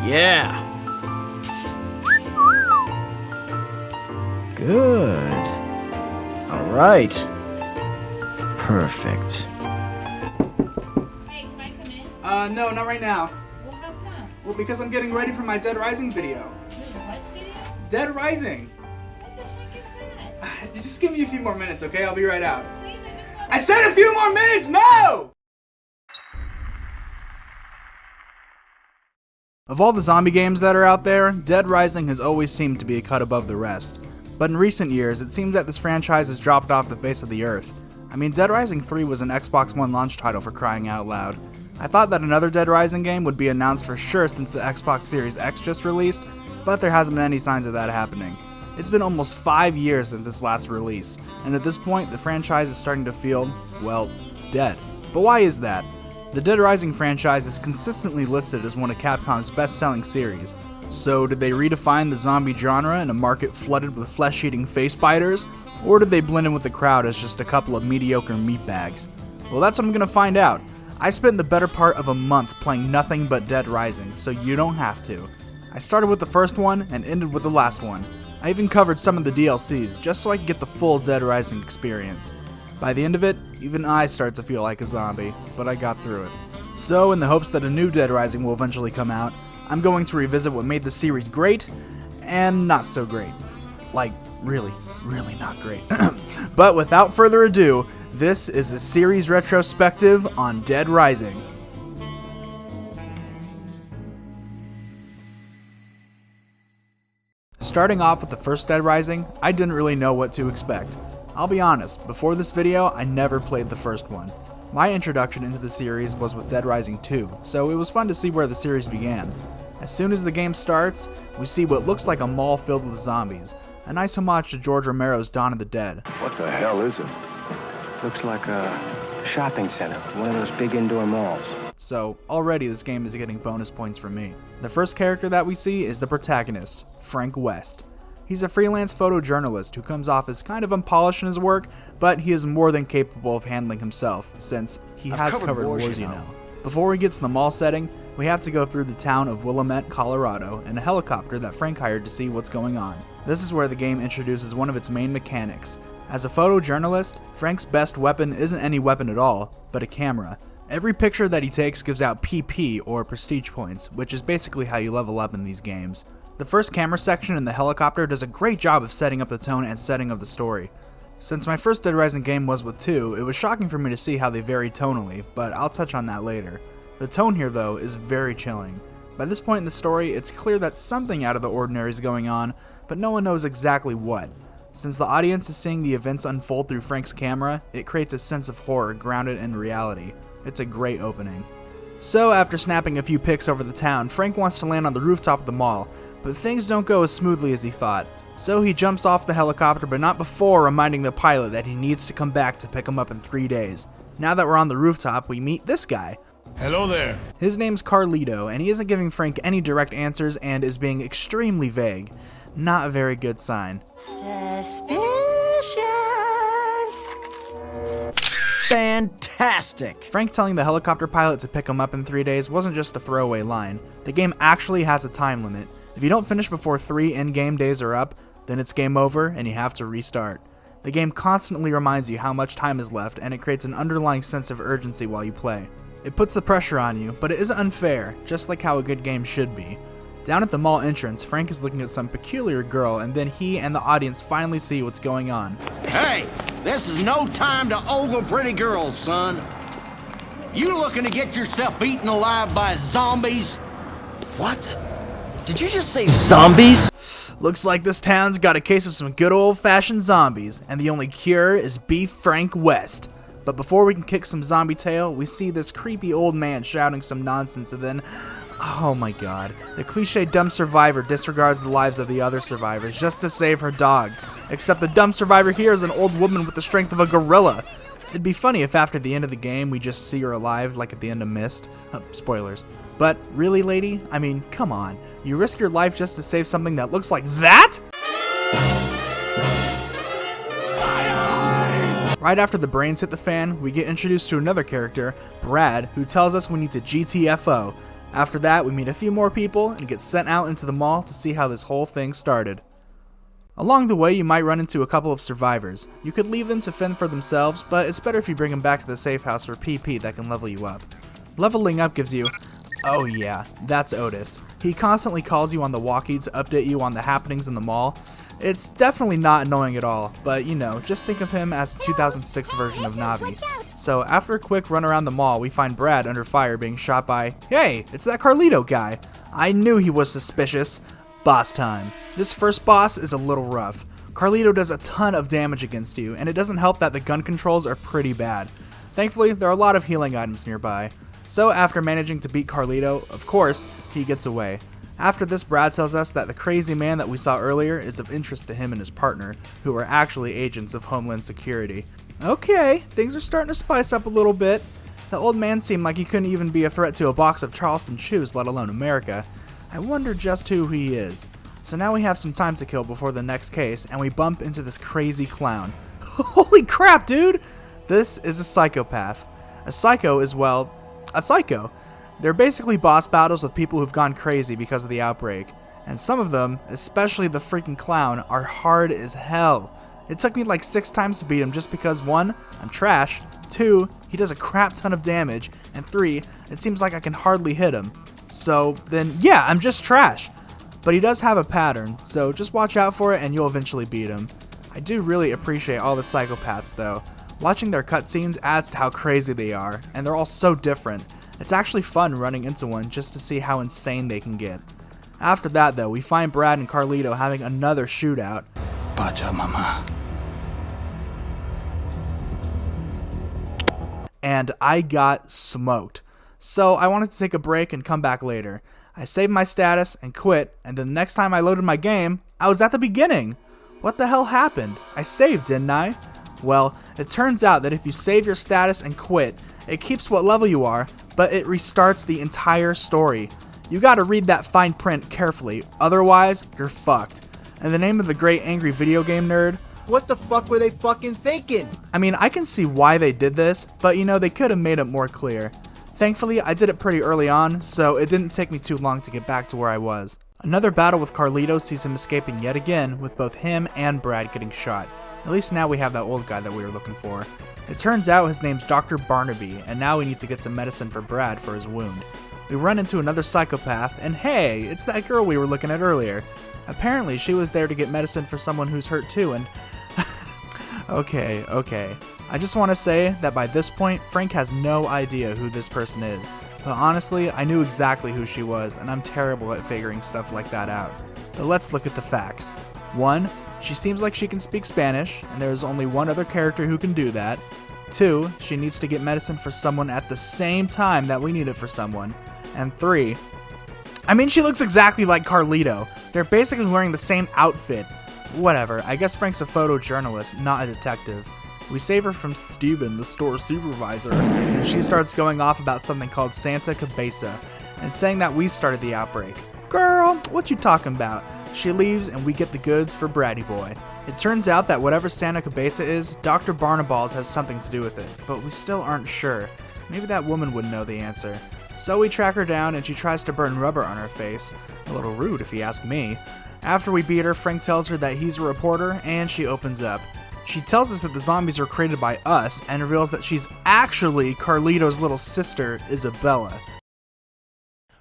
Yeah. Good. All right. Perfect. Hey, can I come in? No, not right now. Well, how come? Well, because I'm getting ready for my Dead Rising video. What video? Dead Rising! What the heck is that? Just give me a few more minutes, okay? I'll be right out. Please, I just want I said a few more minutes! No! Of all the zombie games that are out there, Dead Rising has always seemed to be a cut above the rest. But in recent years, it seems that this franchise has dropped off the face of the earth. I mean, Dead Rising 3 was an Xbox One launch title for crying out loud. I thought that another Dead Rising game would be announced for sure since the Xbox Series X just released, but there hasn't been any signs of that happening. It's been almost 5 years since its last release, and at this point, the franchise is starting to feel, well, dead. But why is that? The Dead Rising franchise is consistently listed as one of Capcom's best-selling series. So did they redefine the zombie genre in a market flooded with flesh-eating face biters? Or did they blend in with the crowd as just a couple of mediocre meatbags? Well, that's what I'm gonna find out. I spent the better part of a month playing nothing but Dead Rising, so you don't have to. I started with the first one and ended with the last one. I even covered some of the DLCs just so I could get the full Dead Rising experience. By the end of it, even I started to feel like a zombie, but I got through it. So, in the hopes that a new Dead Rising will eventually come out, I'm going to revisit what made the series great and not so great. Like, really, really not great. But without further ado, this is a series retrospective on Dead Rising. Starting off with the first Dead Rising, I didn't really know what to expect. I'll be honest, before this video, I never played the first one. My introduction into the series was with Dead Rising 2, so it was fun to see where the series began. As soon as the game starts, we see what looks like a mall filled with zombies, a nice homage to George Romero's Dawn of the Dead. What the hell is it? Looks like a shopping center, one of those big indoor malls. So, already this game is getting bonus points from me. The first character that we see is the protagonist, Frank West. He's a freelance photojournalist who comes off as kind of unpolished in his work, but he is more than capable of handling himself, since he has covered wars, you know. Before we get to the mall setting, we have to go through the town of Willamette, Colorado, in a helicopter that Frank hired to see what's going on. This is where the game introduces one of its main mechanics. As a photojournalist, Frank's best weapon isn't any weapon at all, but a camera. Every picture that he takes gives out PP, or prestige points, which is basically how you level up in these games. The first camera section in the helicopter does a great job of setting up the tone and setting of the story. Since my first Dead Rising game was with 2, it was shocking for me to see how they varied tonally, but I'll touch on that later. The tone here, though, is very chilling. By this point in the story, it's clear that something out of the ordinary is going on, but no one knows exactly what. Since the audience is seeing the events unfold through Frank's camera, it creates a sense of horror grounded in reality. It's a great opening. So, after snapping a few pics over the town, Frank wants to land on the rooftop of the mall, but things don't go as smoothly as he thought. So he jumps off the helicopter, but not before reminding the pilot that he needs to come back to pick him up in 3 days. Now that we're on the rooftop, we meet this guy. Hello there. His name's Carlito, and he isn't giving Frank any direct answers and is being extremely vague. Not a very good sign. Suspicious. Fantastic! Frank telling the helicopter pilot to pick him up in 3 days wasn't just a throwaway line. The game actually has a time limit. If you don't finish before 3 in-game days are up, then it's game over and you have to restart. The game constantly reminds you how much time is left, and it creates an underlying sense of urgency while you play. It puts the pressure on you, but it isn't unfair, just like how a good game should be. Down at the mall entrance, Frank is looking at some peculiar girl, and then he and the audience finally see what's going on. Hey, this is no time to ogle pretty girls, son. You looking to get yourself eaten alive by zombies? What? Did you just say zombies? Looks like this town's got a case of some good old-fashioned zombies, and the only cure is beef Frank West. But before we can kick some zombie tail, we see this creepy old man shouting some nonsense, and then, oh my god, the cliche dumb survivor disregards the lives of the other survivors just to save her dog. Except the dumb survivor here is an old woman with the strength of a gorilla. It'd be funny if after the end of the game we just see her alive like at the end of Myst. Spoilers. But really, lady? I mean, come on. You risk your life just to save something that looks like that? Right after the brains hit the fan, we get introduced to another character, Brad, who tells us we need to GTFO. After that, we meet a few more people and get sent out into the mall to see how this whole thing started. Along the way, you might run into a couple of survivors. You could leave them to fend for themselves, but it's better if you bring them back to the safe house for PP that can level you up. Leveling up gives you... Oh yeah, that's Otis. He constantly calls you on the walkie to update you on the happenings in the mall. It's definitely not annoying at all, but you know, just think of him as the 2006 version of Navi. So after a quick run around the mall, we find Brad under fire being shot by... Hey, it's that Carlito guy. I knew he was suspicious. Boss time. This first boss is a little rough. Carlito does a ton of damage against you, and it doesn't help that the gun controls are pretty bad. Thankfully, there are a lot of healing items nearby. So after managing to beat Carlito, of course, he gets away. After this, Brad tells us that the crazy man that we saw earlier is of interest to him and his partner, who are actually agents of Homeland Security. Okay, things are starting to spice up a little bit. The old man seemed like he couldn't even be a threat to a box of Charleston chews, let alone America. I wonder just who he is. So now we have some time to kill before the next case, and we bump into this crazy clown. Holy crap, dude! This is a psychopath. A psycho is, well, a psycho. They're basically boss battles with people who've gone crazy because of the outbreak. And some of them, especially the freaking clown, are hard as hell. It took me like 6 times to beat him just because 1, I'm trash, 2, he does a crap ton of damage, and 3, it seems like I can hardly hit him. So then, yeah, I'm just trash. But he does have a pattern, so just watch out for it and you'll eventually beat him. I do really appreciate all the psychopaths though. Watching their cutscenes adds to how crazy they are, and they're all so different. It's actually fun running into one just to see how insane they can get. After that though, we find Brad and Carlito having another shootout. Pachamama. And I got smoked. So I wanted to take a break and come back later. I saved my status and quit, and then the next time I loaded my game, I was at the beginning. What the hell happened? I saved, didn't I? Well, it turns out that if you save your status and quit, it keeps what level you are, but it restarts the entire story. You gotta read that fine print carefully, otherwise, you're fucked. In the name of the great angry video game nerd, What the fuck were they fucking thinking? I mean, I can see why they did this, but you know, they could have made it more clear. Thankfully, I did it pretty early on, so it didn't take me too long to get back to where I was. Another battle with Carlito sees him escaping yet again, with both him and Brad getting shot. At least now we have that old guy that we were looking for. It turns out his name's Dr. Barnaby, and now we need to get some medicine for Brad for his wound. We run into another psychopath, and hey, it's that girl we were looking at earlier. Apparently, she was there to get medicine for someone who's hurt too, and... Okay. I just want to say that by this point, Frank has no idea who this person is. But honestly, I knew exactly who she was, and I'm terrible at figuring stuff like that out. But let's look at the facts. 1, she seems like she can speak Spanish, and there is only one other character who can do that. 2, she needs to get medicine for someone at the same time that we need it for someone. And 3, I mean, she looks exactly like Carlito. They're basically wearing the same outfit. Whatever, I guess Frank's a photojournalist, not a detective. We save her from Steven, the store supervisor, and she starts going off about something called Santa Cabeza, and saying that we started the outbreak. Girl, what you talking about? She leaves and we get the goods for Bratty Boy. It turns out that whatever Santa Cabeza is, Dr. Barnaballs has something to do with it, but we still aren't sure. Maybe that woman would know the answer. So we track her down and she tries to burn rubber on her face. A little rude if you ask me. After we beat her, Frank tells her that he's a reporter and she opens up. She tells us that the zombies were created by us and reveals that she's actually Carlito's little sister, Isabella.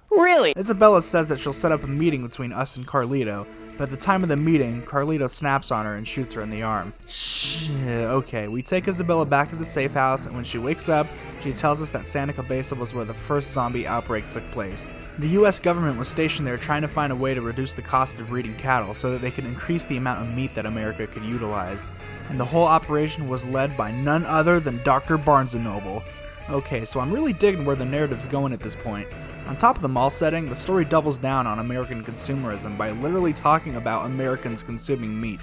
Really? Isabella says that she'll set up a meeting between us and Carlito, but at the time of the meeting, Carlito snaps on her and shoots her in the arm. Shit, okay, we take Isabella back to the safe house, and when she wakes up, she tells us that Santa Cabeza was where the first zombie outbreak took place. The US government was stationed there trying to find a way to reduce the cost of breeding cattle so that they could increase the amount of meat that America could utilize. And the whole operation was led by none other than Dr. Barnes & Noble. Okay, so I'm really digging where the narrative's going at this point. On top of the mall setting, the story doubles down on American consumerism by literally talking about Americans consuming meat.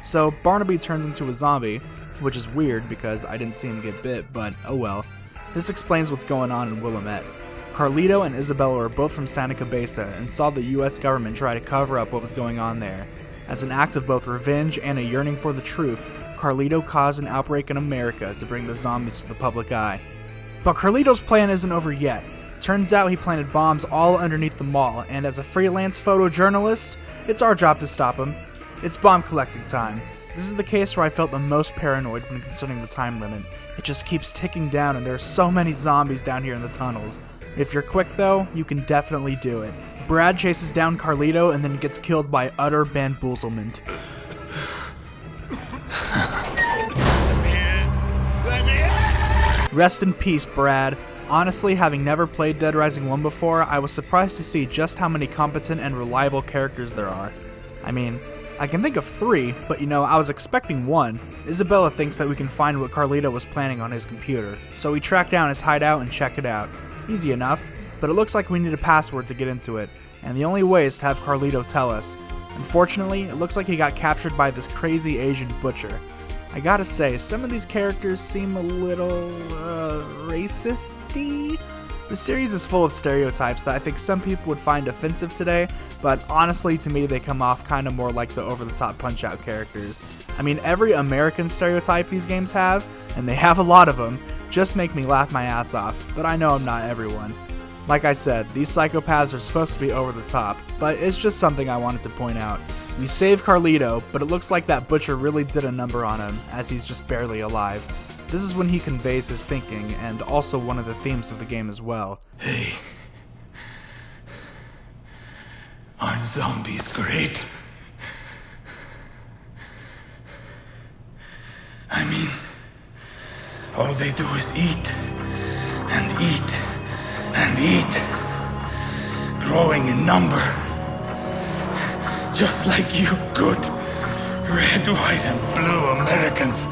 So Barnaby turns into a zombie, which is weird because I didn't see him get bit, but oh well. This explains what's going on in Willamette. Carlito and Isabella are both from Santa Cabeza and saw the US government try to cover up what was going on there. As an act of both revenge and a yearning for the truth, Carlito caused an outbreak in America to bring the zombies to the public eye. But Carlito's plan isn't over yet. Turns out he planted bombs all underneath the mall, and as a freelance photojournalist, it's our job to stop him. It's bomb collecting time. This is the case where I felt the most paranoid when considering the time limit. It just keeps ticking down and there are so many zombies down here in the tunnels. If you're quick though, you can definitely do it. Brad chases down Carlito and then gets killed by utter bamboozlement. Rest in peace, Brad. Honestly, having never played Dead Rising 1 before, I was surprised to see just how many competent and reliable characters there are. I mean, I can think of 3, but I was expecting 1. Isabella thinks that we can find what Carlito was planning on his computer, so we track down his hideout and check it out. Easy enough, but it looks like we need a password to get into it, and the only way is to have Carlito tell us. Unfortunately, it looks like he got captured by this crazy Asian butcher. I gotta say, some of these characters seem a little, racist-y? The series is full of stereotypes that I think some people would find offensive today, but honestly to me they come off kinda more like the over-the-top Punch-Out characters. I mean, every American stereotype these games have, and they have a lot of them, just make me laugh my ass off, but I know I'm not everyone. Like I said, these psychopaths are supposed to be over the top, but it's just something I wanted to point out. We save Carlito, but it looks like that butcher really did a number on him, as he's just barely alive. This is when he conveys his thinking, and also one of the themes of the game as well. Hey, aren't zombies great? I mean, all they do is eat, and eat, and eat, growing in number. Just like you good red, white, and blue Americans.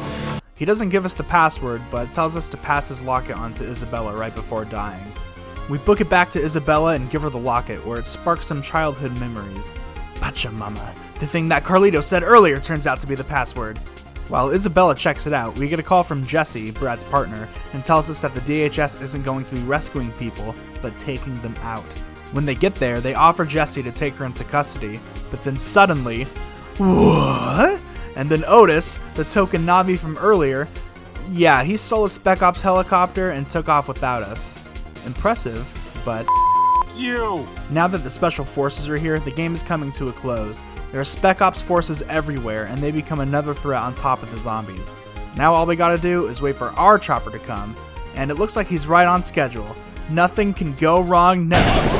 He doesn't give us the password, but tells us to pass his locket on to Isabella right before dying. We book it back to Isabella and give her the locket, where it sparks some childhood memories. Pachamama, the thing that Carlito said earlier, turns out to be the password. While Isabella checks it out, we get a call from Jesse, Brad's partner, and tells us that the DHS isn't going to be rescuing people, but taking them out. When they get there, they offer Jesse to take her into custody, but then suddenly, what? And then Otis, the token Navi from earlier, yeah, he stole a Spec Ops helicopter and took off without us. Impressive, but You! now that the special forces are here, the game is coming to a close. There are Spec Ops forces everywhere, and they become another threat on top of the zombies. Now all we gotta do is wait for our chopper to come, and it looks like he's right on schedule. Nothing can go wrong now.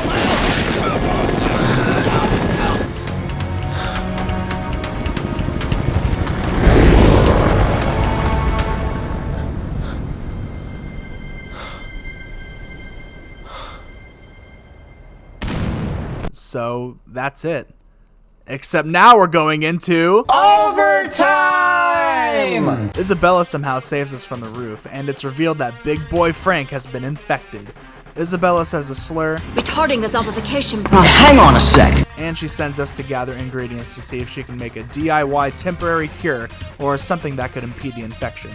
So that's it. Except now we're going into Overtime! Isabella somehow saves us from the roof, and it's revealed that Big Boy Frank has been infected. Isabella says a slur, retarding the zombification process. Hang on a sec. and she sends us to gather ingredients to see if she can make a DIY temporary cure or something that could impede the infection.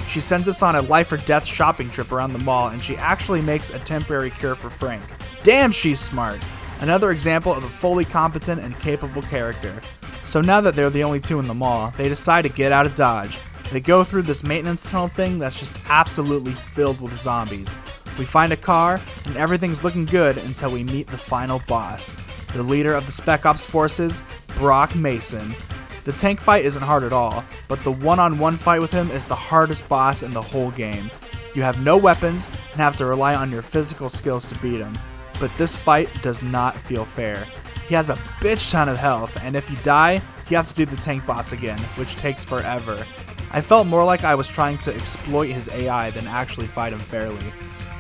She sends us on a life or death shopping trip around the mall, and she actually makes a temporary cure for Frank. Damn, she's smart! Another example of a fully competent and capable character. So now that they're the only two in the mall, they decide to get out of Dodge. They go through this maintenance tunnel thing that's just absolutely filled with zombies. We find a car, and everything's looking good until we meet the final boss, the leader of the Spec Ops forces, Brock Mason. The tank fight isn't hard at all, but the one-on-one fight with him is the hardest boss in the whole game. You have no weapons and have to rely on your physical skills to beat him. But this fight does not feel fair. He has a bitch ton of health, and if you die, you have to do the tank boss again, which takes forever. I felt more like I was trying to exploit his AI than actually fight him fairly.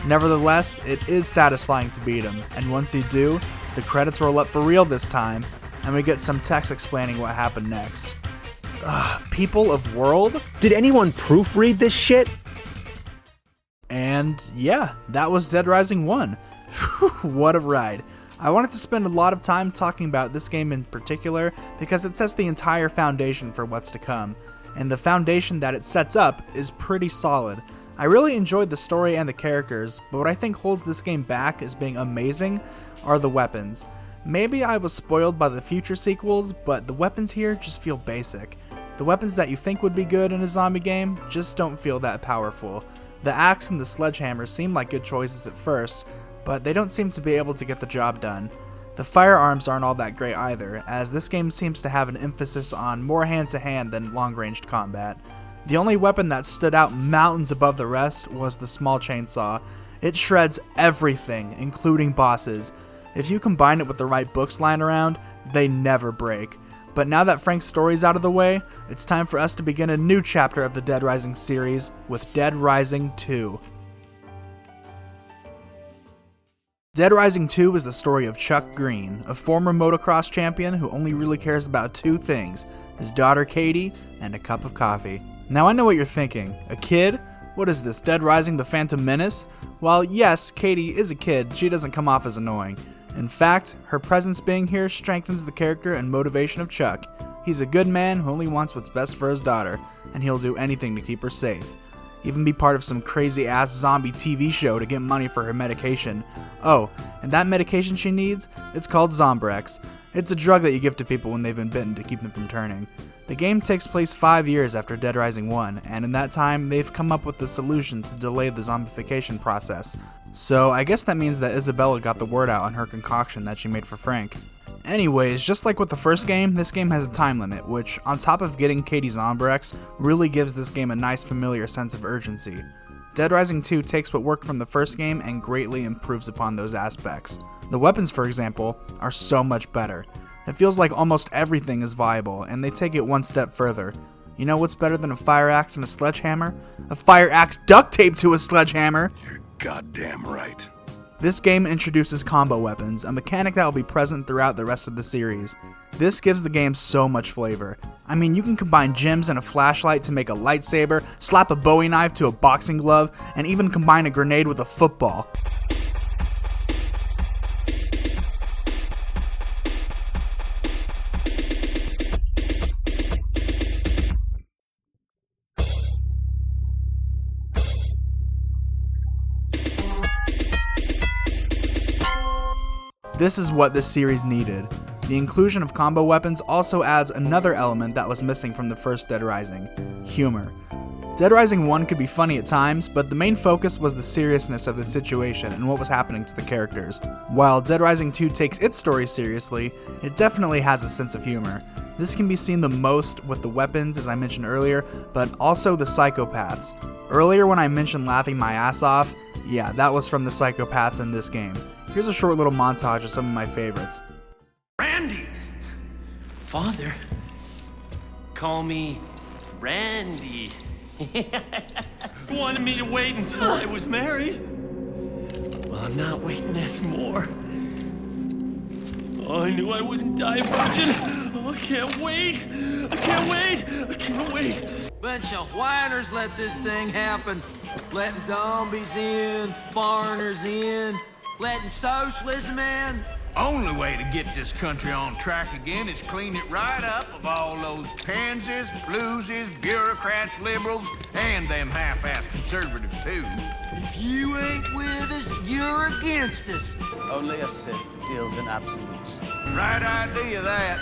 Nevertheless, it is satisfying to beat him, and once you do, the credits roll up for real this time, and we get some text explaining what happened next. People of World? Did anyone proofread this shit? And yeah, that was Dead Rising 1. What a ride. I wanted to spend a lot of time talking about this game in particular because it sets the entire foundation for what's to come, and the foundation that it sets up is pretty solid. I really enjoyed the story and the characters, but what I think holds this game back as being amazing are the weapons. Maybe I was spoiled by the future sequels, but the weapons here just feel basic. The weapons that you think would be good in a zombie game just don't feel that powerful. The axe and the sledgehammer seem like good choices at first, but they don't seem to be able to get the job done. The firearms aren't all that great either, as this game seems to have an emphasis on more hand-to-hand than long-ranged combat. The only weapon that stood out mountains above the rest was the small chainsaw. It shreds everything, including bosses. If you combine it with the right books lying around, they never break. But now that Frank's story's out of the way, it's time for us to begin a new chapter of the Dead Rising series with Dead Rising 2. Dead Rising 2 is the story of Chuck Green, a former motocross champion who only really cares about two things, his daughter Katie and a cup of coffee. Now I know what you're thinking, a kid? What is this, Dead Rising the Phantom Menace? While yes, Katie is a kid, she doesn't come off as annoying. In fact, her presence being here strengthens the character and motivation of Chuck. He's a good man who only wants what's best for his daughter, and he'll do anything to keep her safe. Even be part of some crazy ass zombie TV show to get money for her medication. Oh, and that medication she needs? It's called Zombrex. It's a drug that you give to people when they've been bitten to keep them from turning. The game takes place 5 years after Dead Rising 1, and in that time, they've come up with the solution to delay the zombification process. So I guess that means that Isabella got the word out on her concoction that she made for Frank. Anyways, just like with the first game, this game has a time limit, which, on top of getting Katie's Zombrex, really gives this game a nice familiar sense of urgency. Dead Rising 2 takes what worked from the first game and greatly improves upon those aspects. The weapons, for example, are so much better. It feels like almost everything is viable, and they take it one step further. You know what's better than a fire axe and a sledgehammer? A fire axe duct taped to a sledgehammer! You're goddamn right. This game introduces combo weapons, a mechanic that will be present throughout the rest of the series. This gives the game so much flavor. I mean, you can combine gems and a flashlight to make a lightsaber, slap a Bowie knife to a boxing glove, and even combine a grenade with a football. This is what this series needed. The inclusion of combo weapons also adds another element that was missing from the first Dead Rising: humor. Dead Rising 1 could be funny at times, but the main focus was the seriousness of the situation and what was happening to the characters. While Dead Rising 2 takes its story seriously, it definitely has a sense of humor. This can be seen the most with the weapons, as I mentioned earlier, but also the psychopaths. Earlier when I mentioned laughing my ass off, yeah, that was from the psychopaths in this game. Here's a short little montage of some of my favorites. Randy! Father, call me Randy. You wanted me to wait until I was married? Well, I'm not waiting anymore. Oh, I knew I wouldn't die virgin. Oh, I can't wait. I can't wait. I can't wait. Bunch of whiners let this thing happen. Letting zombies in, foreigners in, letting socialism in. Only way to get this country on track again is clean it right up of all those pansies, floozies, bureaucrats, liberals, and them half-ass conservatives, too. If you ain't with us, you're against us. Only a Sith deals in absolutes. Right idea, that.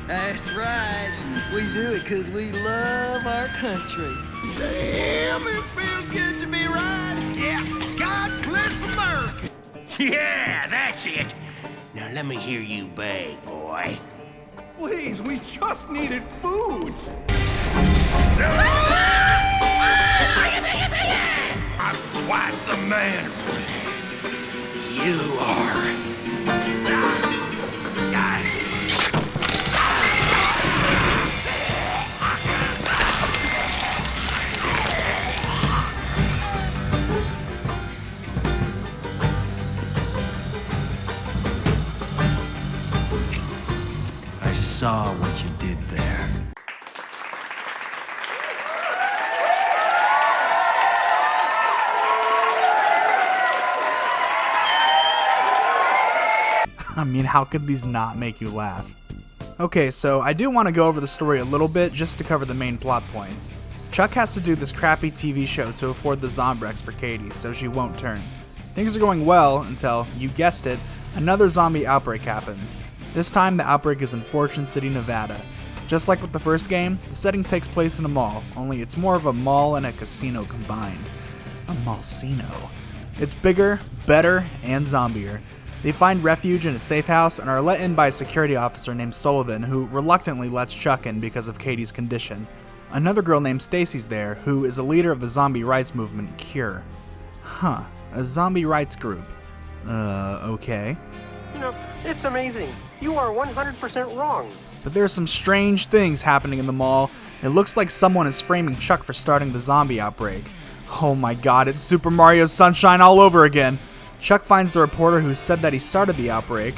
That's right. We do it because we love our country. Damn, it feels good to be right. Yeah, God bless America. Yeah, that's it. Now let me hear you beg, boy. Please, we just needed food. I'm twice the man. You are. I saw what you did there. I mean, how could these not make you laugh? Okay, so I do want to go over the story a little bit just to cover the main plot points. Chuck has to do this crappy TV show to afford the Zombrex for Katie, so she won't turn. Things are going well until, you guessed it, another zombie outbreak happens. This time, the outbreak is in Fortune City, Nevada. Just like with the first game, the setting takes place in a mall, only it's more of a mall and a casino combined. A mallcino. It's bigger, better, and zombier. They find refuge in a safe house and are let in by a security officer named Sullivan, who reluctantly lets Chuck in because of Katie's condition. Another girl named Stacy's there, who is a leader of the zombie rights movement, Cure. Huh, a zombie rights group. Okay. You know, it's amazing. You are 100% wrong. But there are some strange things happening in the mall. It looks like someone is framing Chuck for starting the zombie outbreak. Oh my god, it's Super Mario Sunshine all over again. Chuck finds the reporter who said that he started the outbreak.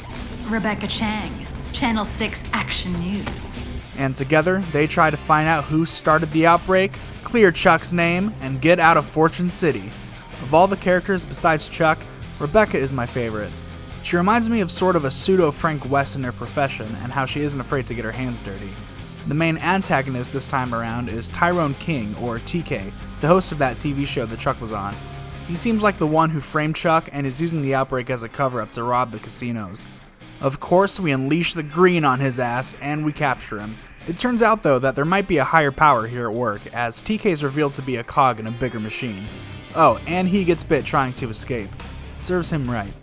Rebecca Chang, Channel 6 Action News. And together, they try to find out who started the outbreak, clear Chuck's name, and get out of Fortune City. Of all the characters besides Chuck, Rebecca is my favorite. She reminds me of sort of a pseudo Frank West in her profession and how she isn't afraid to get her hands dirty. The main antagonist this time around is Tyrone King, or TK, the host of that TV show that Chuck was on. He seems like the one who framed Chuck and is using the outbreak as a cover-up to rob the casinos. Of course, we unleash the green on his ass and we capture him. It turns out though that there might be a higher power here at work, as TK is revealed to be a cog in a bigger machine. Oh, and he gets bit trying to escape. Serves him right.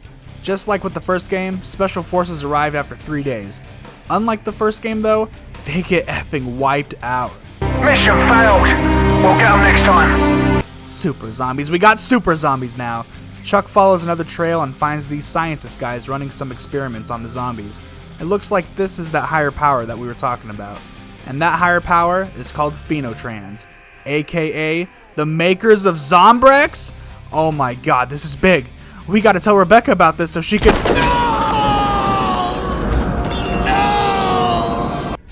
Just like with the first game, Special Forces arrived after 3 days. Unlike the first game though, they get effing wiped out. Mission failed. We'll get them next time. Super zombies. We got super zombies now. Chuck follows another trail and finds these scientist guys running some experiments on the zombies. It looks like this is that higher power that we were talking about. And that higher power is called Phenotrans, aka the makers of Zombrex? Oh my god, this is big. We gotta tell Rebecca about this so she can...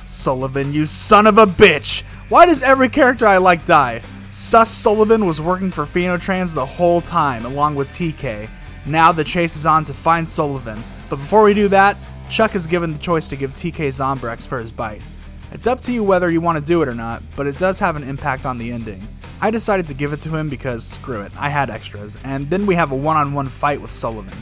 Sullivan, you son of a bitch! Why does every character I like die? Sus Sullivan was working for Phenotrans the whole time, along with TK. Now the chase is on to find Sullivan. But before we do that, Chuck is given the choice to give TK Zombrex for his bite. It's up to you whether you want to do it or not, but it does have an impact on the ending. I decided to give it to him because screw it, I had extras, and then we have a one-on-one fight with Sullivan.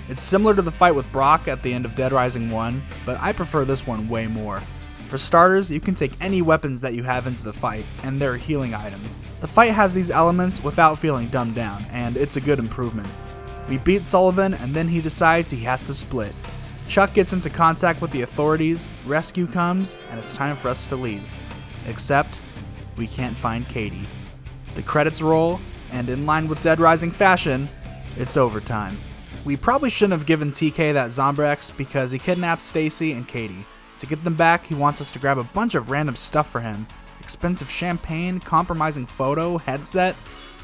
It's similar to the fight with Brock at the end of Dead Rising 1, but I prefer this one way more. For starters, you can take any weapons that you have into the fight, and they're healing items. The fight has these elements without feeling dumbed down, and it's a good improvement. We beat Sullivan, and then he decides he has to split. Chuck gets into contact with the authorities, rescue comes, and it's time for us to leave. Except, we can't find Katie. The credits roll, and in line with Dead Rising fashion, it's overtime. We probably shouldn't have given TK that Zombrex because he kidnapped Stacy and Katie. To get them back, he wants us to grab a bunch of random stuff for him. Expensive champagne, compromising photo, headset.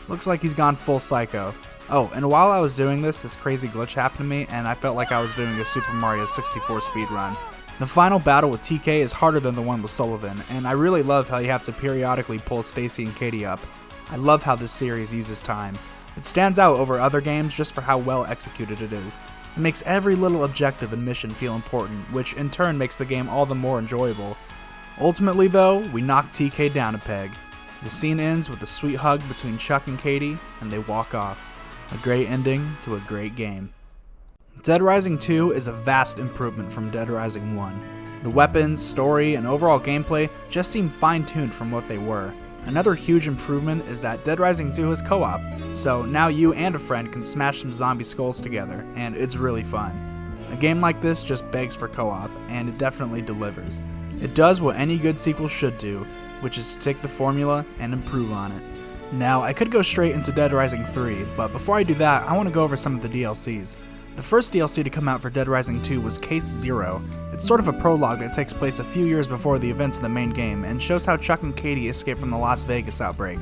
Looks like he's gone full psycho. Oh, and while I was doing this crazy glitch happened to me, and I felt like I was doing a Super Mario 64 speedrun. The final battle with TK is harder than the one with Sullivan, and I really love how you have to periodically pull Stacy and Katie up. I love how this series uses time. It stands out over other games just for how well executed it is. It makes every little objective and mission feel important, which in turn makes the game all the more enjoyable. Ultimately though, we knock TK down a peg. The scene ends with a sweet hug between Chuck and Katie, and they walk off. A great ending to a great game. Dead Rising 2 is a vast improvement from Dead Rising 1. The weapons, story, and overall gameplay just seem fine-tuned from what they were. Another huge improvement is that Dead Rising 2 is co-op, so now you and a friend can smash some zombie skulls together, and it's really fun. A game like this just begs for co-op, and it definitely delivers. It does what any good sequel should do, which is to take the formula and improve on it. Now, I could go straight into Dead Rising 3, but before I do that, I want to go over some of the DLCs. The first DLC to come out for Dead Rising 2 was Case Zero. It's sort of a prologue that takes place a few years before the events of the main game, and shows how Chuck and Katie escape from the Las Vegas outbreak.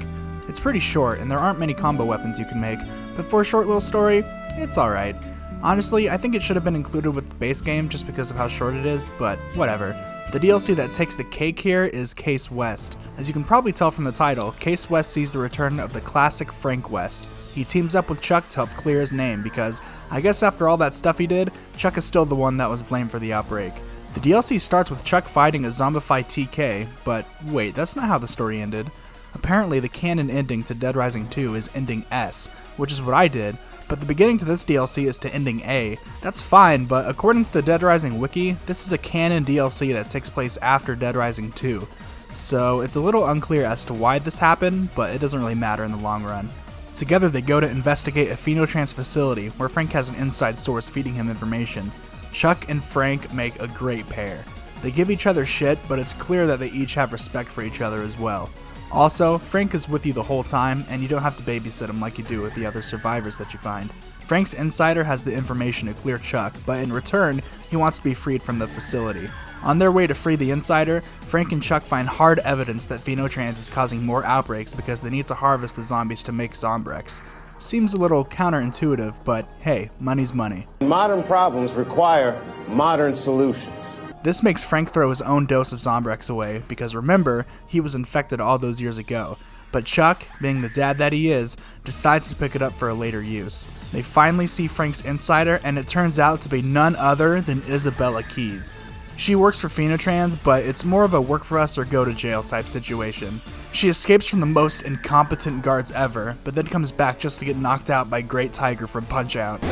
It's pretty short, and there aren't many combo weapons you can make, but for a short little story, it's alright. Honestly, I think it should have been included with the base game just because of how short it is, but whatever. The DLC that takes the cake here is Case West. As you can probably tell from the title, Case West sees the return of the classic Frank West. He teams up with Chuck to help clear his name because, I guess after all that stuff he did, Chuck is still the one that was blamed for the outbreak. The DLC starts with Chuck fighting a zombified TK, but wait, that's not how the story ended. Apparently the canon ending to Dead Rising 2 is ending S, which is what I did, but the beginning to this DLC is to ending A. That's fine, but according to the Dead Rising wiki, this is a canon DLC that takes place after Dead Rising 2. So it's a little unclear as to why this happened, but it doesn't really matter in the long run. Together they go to investigate a Phenotrans facility where Frank has an inside source feeding him information. Chuck and Frank make a great pair. They give each other shit, but it's clear that they each have respect for each other as well. Also, Frank is with you the whole time, and you don't have to babysit him like you do with the other survivors that you find. Frank's insider has the information to clear Chuck, but in return, he wants to be freed from the facility. On their way to free the insider, Frank and Chuck find hard evidence that Phenotrans is causing more outbreaks because they need to harvest the zombies to make Zombrex. Seems a little counterintuitive, but hey, money's money. Modern problems require modern solutions. This makes Frank throw his own dose of Zombrex away, because remember, he was infected all those years ago. But Chuck, being the dad that he is, decides to pick it up for a later use. They finally see Frank's insider, and it turns out to be none other than Isabella Keys. She works for Phenotrans, but it's more of a work for us or go to jail type situation. She escapes from the most incompetent guards ever, but then comes back just to get knocked out by Great Tiger from Punch-Out!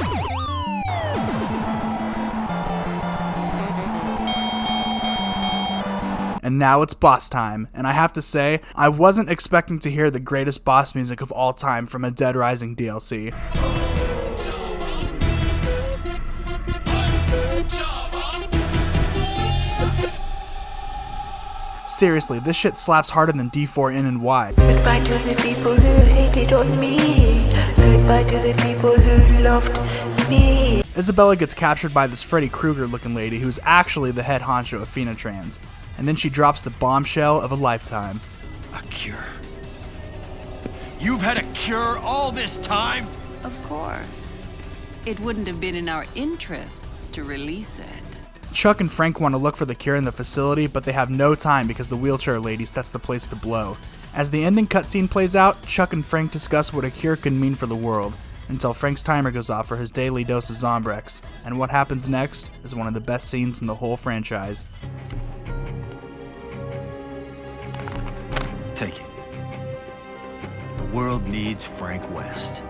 And now it's boss time, and I have to say, I wasn't expecting to hear the greatest boss music of all time from a Dead Rising DLC. Seriously, this shit slaps harder than D4 N and Y. Goodbye to the people who hated on me. Goodbye to the people who loved me. Isabella gets captured by this Freddy Krueger looking lady who's actually the head honcho of Phenotrans. And then she drops the bombshell of a lifetime. A cure? You've had a cure all this time? Of course. It wouldn't have been in our interests to release it. Chuck and Frank want to look for the cure in the facility, but they have no time because the wheelchair lady sets the place to blow. As the ending cutscene plays out, Chuck and Frank discuss what a cure could mean for the world, until Frank's timer goes off for his daily dose of Zombrex, and what happens next is one of the best scenes in the whole franchise. Take it. The world needs Frank West.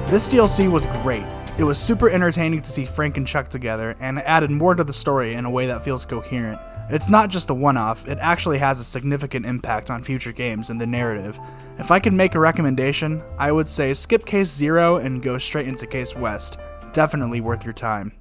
This DLC was great. It was super entertaining to see Frank and Chuck together, and it added more to the story in a way that feels coherent. It's not just a one-off, it actually has a significant impact on future games and the narrative. If I could make a recommendation, I would say skip Case 0 and go straight into Case West. Definitely worth your time.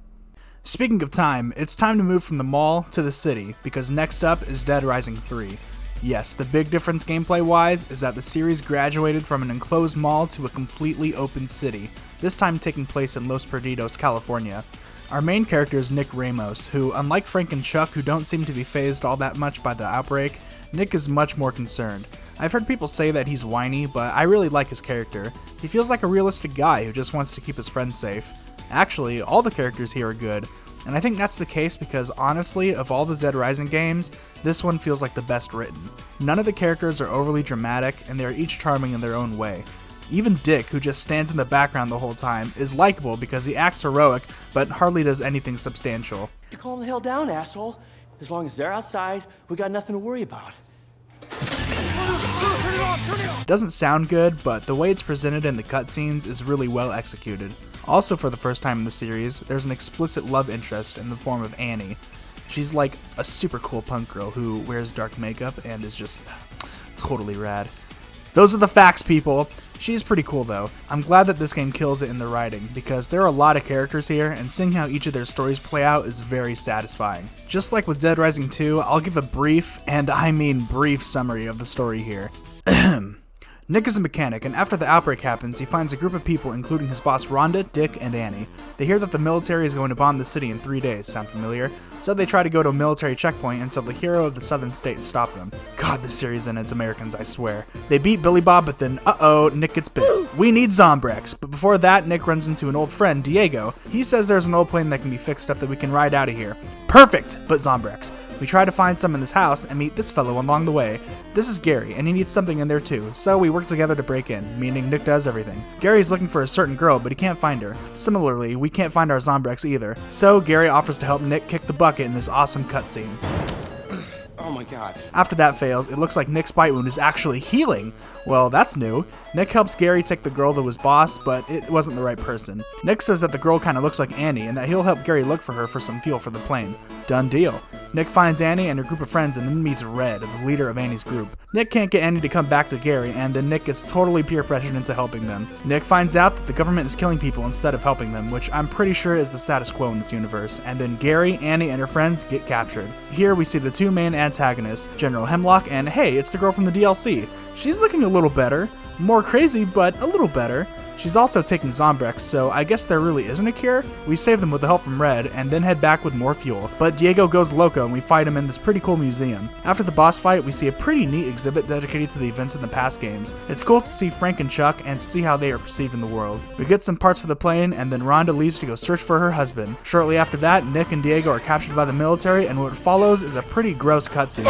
Speaking of time, it's time to move from the mall to the city, because next up is Dead Rising 3. Yes, the big difference gameplay-wise is that the series graduated from an enclosed mall to a completely open city, this time taking place in Los Perdidos, California. Our main character is Nick Ramos, who, unlike Frank and Chuck, who don't seem to be fazed all that much by the outbreak, Nick is much more concerned. I've heard people say that he's whiny, but I really like his character. He feels like a realistic guy who just wants to keep his friends safe. Actually, all the characters here are good, and I think that's the case because honestly, of all the Dead Rising games, this one feels like the best written. None of the characters are overly dramatic, and they are each charming in their own way. Even Dick, who just stands in the background the whole time, is likable because he acts heroic, but hardly does anything substantial. You calm the hell down, asshole. As long as they're outside, we got nothing to worry about. Doesn't sound good, but the way it's presented in the cutscenes is really well executed. Also, for the first time in the series, there's an explicit love interest in the form of Annie. She's like a super cool punk girl who wears dark makeup and is just totally rad. Those are the facts, people! She's pretty cool though. I'm glad that this game kills it in the writing, because there are a lot of characters here, and seeing how each of their stories play out is very satisfying. Just like with Dead Rising 2, I'll give a brief, and I mean brief, summary of the story here. Nick is a mechanic, and after the outbreak happens, he finds a group of people including his boss Rhonda, Dick, and Annie. They hear that the military is going to bomb the city in 3 days, sound familiar? So they try to go to a military checkpoint until the hero of the southern states stop them. God, this series and its Americans, I swear. They beat Billy Bob, but then, uh-oh, Nick gets bit. We need Zombrex, but before that, Nick runs into an old friend, Diego. He says there's an old plane that can be fixed up that we can ride out of here. Perfect, but Zombrex. We try to find some in this house and meet this fellow along the way. This is Gary, and he needs something in there too, so we work together to break in, meaning Nick does everything. Gary's looking for a certain girl, but he can't find her. Similarly, we can't find our Zombrex either, so Gary offers to help Nick kick the bucket in this awesome cutscene. Oh my god. After that fails, it looks like Nick's bite wound is actually healing. Well, that's new. Nick helps Gary take the girl to his boss, but it wasn't the right person. Nick says that the girl kinda looks like Annie, and that he'll help Gary look for her for some fuel for the plane. Done deal. Nick finds Annie and her group of friends and then meets Red, the leader of Annie's group. Nick can't get Annie to come back to Gary, and then Nick gets totally peer pressured into helping them. Nick finds out that the government is killing people instead of helping them, which I'm pretty sure is the status quo in this universe, and then Gary, Annie, and her friends get captured. Here we see the two main antagonists, General Hemlock, and hey, it's the girl from the DLC. She's looking a little better. More crazy, but a little better. She's also taking Zombrex, so I guess there really isn't a cure. We save them with the help from Red, and then head back with more fuel. But Diego goes loco and we fight him in this pretty cool museum. After the boss fight, we see a pretty neat exhibit dedicated to the events in the past games. It's cool to see Frank and Chuck and see how they are perceived in the world. We get some parts for the plane, and then Rhonda leaves to go search for her husband. Shortly after that, Nick and Diego are captured by the military, and what follows is a pretty gross cutscene.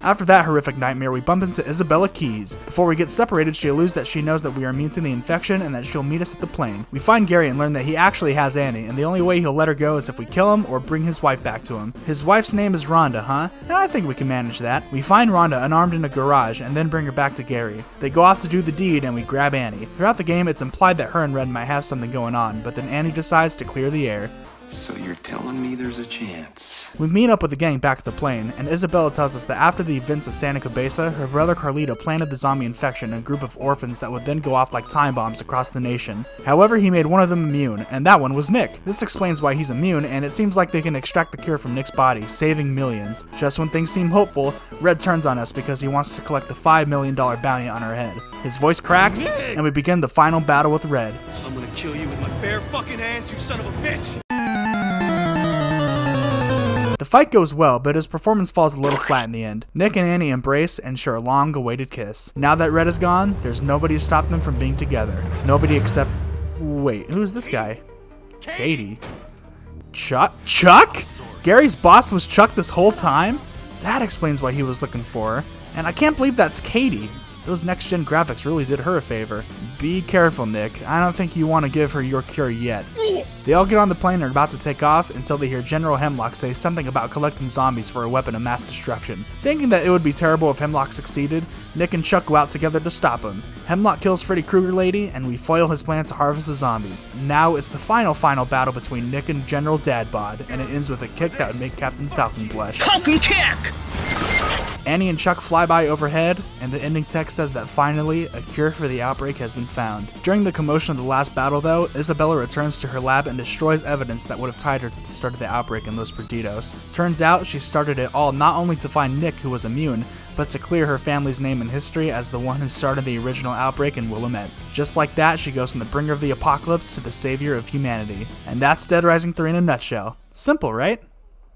After that horrific nightmare, we bump into Isabella Keys. Before we get separated, she alludes that she knows that we are immune to the infection and that she'll meet us at the plane. We find Gary and learn that he actually has Annie, and the only way he'll let her go is if we kill him or bring his wife back to him. His wife's name is Rhonda, huh? Yeah, I think we can manage that. We find Rhonda unarmed in a garage and then bring her back to Gary. They go off to do the deed and we grab Annie. Throughout the game, it's implied that her and Red might have something going on, but then Annie decides to clear the air. So you're telling me there's a chance? We meet up with the gang back at the plane, and Isabella tells us that after the events of Santa Cabeza, her brother Carlito planted the zombie infection in a group of orphans that would then go off like time bombs across the nation. However, he made one of them immune, and that one was Nick. This explains why he's immune, and it seems like they can extract the cure from Nick's body, saving millions. Just when things seem hopeful, Red turns on us because he wants to collect the $5 million bounty on our head. His voice cracks, and we begin the final battle with Red. I'm gonna kill you with my bare fucking hands, you son of a bitch! The fight goes well, but his performance falls a little flat in the end. Nick and Annie embrace and share a long-awaited kiss. Now that Red is gone, there's nobody to stop them from being together. Nobody except... Wait, who's this guy? Katie. Chuck? Gary's boss was Chuck this whole time? That explains why he was looking for her. And I can't believe that's Katie. Those next-gen graphics really did her a favor. Be careful, Nick. I don't think you want to give her your cure yet. They all get on the plane and are about to take off until they hear General Hemlock say something about collecting zombies for a weapon of mass destruction. Thinking that it would be terrible if Hemlock succeeded, Nick and Chuck go out together to stop him. Hemlock kills Freddy Krueger Lady, and we foil his plan to harvest the zombies. Now it's the final battle between Nick and General Dadbod, and it ends with a kick that would make Captain Falcon blush. Falcon kick! Annie and Chuck fly by overhead, and the ending text says that finally, a cure for the outbreak has been found. During the commotion of the last battle though, Isabella returns to her lab and destroys evidence that would have tied her to the start of the outbreak in Los Perdidos. Turns out, she started it all not only to find Nick, who was immune, but to clear her family's name in history as the one who started the original outbreak in Willamette. Just like that, she goes from the bringer of the apocalypse to the savior of humanity. And that's Dead Rising 3 in a nutshell. Simple, right?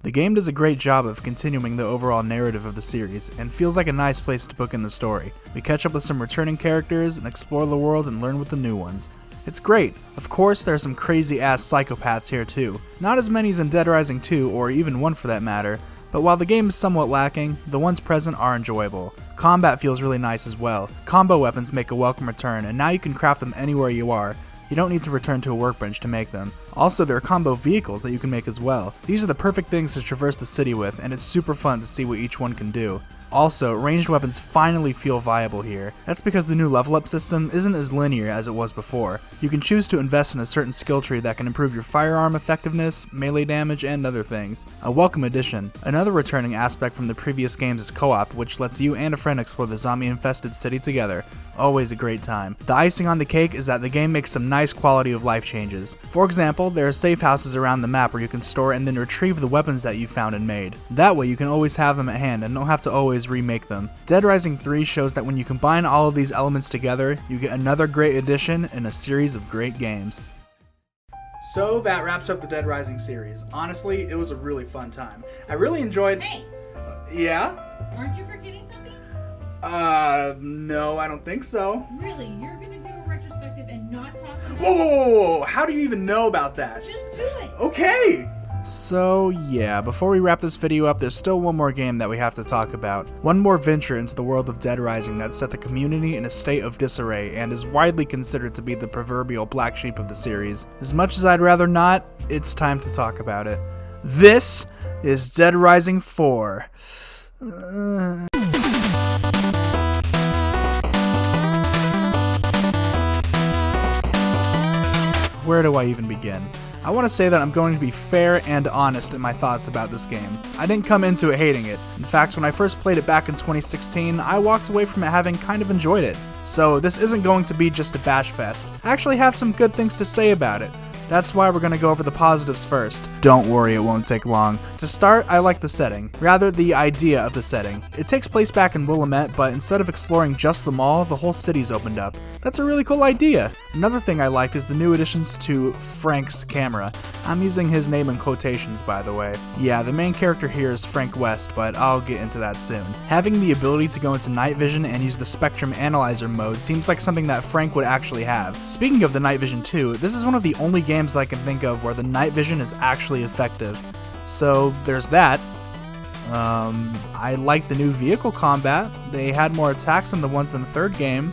The game does a great job of continuing the overall narrative of the series, and feels like a nice place to bookend the story. We catch up with some returning characters, and explore the world and learn with the new ones. It's great. Of course, there are some crazy-ass psychopaths here too. Not as many as in Dead Rising 2, or even 1 for that matter, but while the game is somewhat lacking, the ones present are enjoyable. Combat feels really nice as well. Combo weapons make a welcome return, and now you can craft them anywhere you are. You don't need to return to a workbench to make them. Also, there are combo vehicles that you can make as well. These are the perfect things to traverse the city with, and it's super fun to see what each one can do. Also, ranged weapons finally feel viable here. That's because the new level up system isn't as linear as it was before. You can choose to invest in a certain skill tree that can improve your firearm effectiveness, melee damage, and other things. A welcome addition. Another returning aspect from the previous games is co-op, which lets you and a friend explore the zombie-infested city together. Always a great time. The icing on the cake is that the game makes some nice quality of life changes. For example, there are safe houses around the map where you can store and then retrieve the weapons that you found and made. That way you can always have them at hand and don't have to always remake them. Dead Rising 3 shows that when you combine all of these elements together, you get another great addition in a series of great games. So that wraps up the Dead Rising series. Honestly, it was a really fun time. I really enjoyed... Hey! Yeah? Aren't you forgetting something? No, I don't think so. Really? You're gonna do a retrospective and not talk about Whoa, whoa, whoa, whoa! How do you even know about that? Just do it! Okay! So yeah, before we wrap this video up, there's still one more game that we have to talk about. One more venture into the world of Dead Rising that set the community in a state of disarray and is widely considered to be the proverbial black sheep of the series. As much as I'd rather not, it's time to talk about it. This is Dead Rising 4. Where do I even begin? I want to say that I'm going to be fair and honest in my thoughts about this game. I didn't come into it hating it. In fact, when I first played it back in 2016, I walked away from it having kind of enjoyed it. So this isn't going to be just a bash fest. I actually have some good things to say about it. That's why we're going to go over the positives first. Don't worry, it won't take long. To start, I like the setting. Rather, the idea of the setting. It takes place back in Willamette, but instead of exploring just the mall, the whole city's opened up. That's a really cool idea. Another thing I like is the new additions to Frank's camera. I'm using his name in quotations, by the way. Yeah, the main character here is Frank West, but I'll get into that soon. Having the ability to go into night vision and use the spectrum analyzer mode seems like something that Frank would actually have. Speaking of the night vision too, this is one of the only games that I can think of where the night vision is actually effective. So there's that. I like the new vehicle combat. They had more attacks than the ones in the third game.